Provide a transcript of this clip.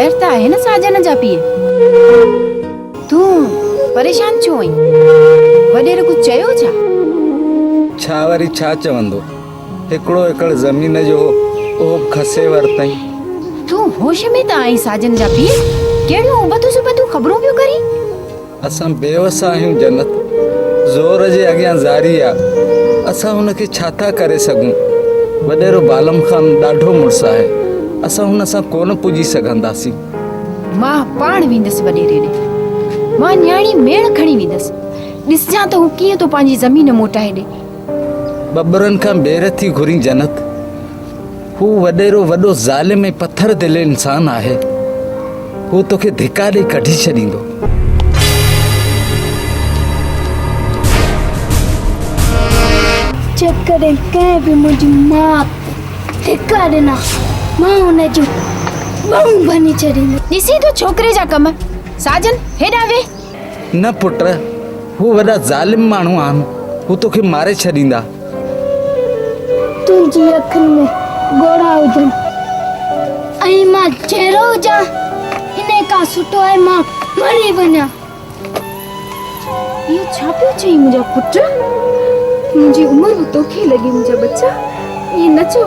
ख़ैर त आहे न साजन जा पीउ? तूं परेशान छो आहीं? वॾेर कुझु चयो छा? छा वरी छा चवंदो? हिकिड़ो एकड़ ज़मीन जो ओ खसे वरितई। तूं होश में त आहीं साजन जा पीउ? कहिड़ियूं उबतूं सुबतूं ख़बरूं पियो करी? असां बेवस आहियूं जन्नत, ज़ोर जे अॻियां ज़ारी आहे। असां हुनखे छा था करे सघूं? वॾेरो बालम ख़ान ॾाढो मुड़ुसु आहे, असां हुन सां कोन पुॼी सघंदासीं। मां पाण वेंदसि वॾेरे ॾे, मां न्याणी मेण खणी वेंदसि। ॾिसजां त हू कीअं तो पंहिंजी ज़मीन मोटाए ॾे। बबरनि खां ॿेर थी घुरी जन्नत। हू वॾेरो वॾो ज़ालिम ऐं पथर दिल इंसान आहे। हू तोखे धिका ॾेई कढी छॾींदो। जेकॾहिं कंहिं बि मुंहिंजी माउ धिका ॾिना, मां हुनजो ॿऊं भञी छॾींदो। ॾिसी तो छोकिरे जा कम। साजन हेॾा वे। न पुट, हू वॾा ज़ालिम माण्हू आहिनि, हू तोखे मारे छॾींदा। तुंहिंजी अखियुनि में गोड़ा हुजनि ऐं मां जहिड़ो हुजां, इन खां सुठो आहे मां मरी वञा। इहो छा पियो चई मुंहिंजा पुट? मुंहिंजी उमिरि बि तोखे लॻी मुंहिंजा बच्चा? इहे न चओ।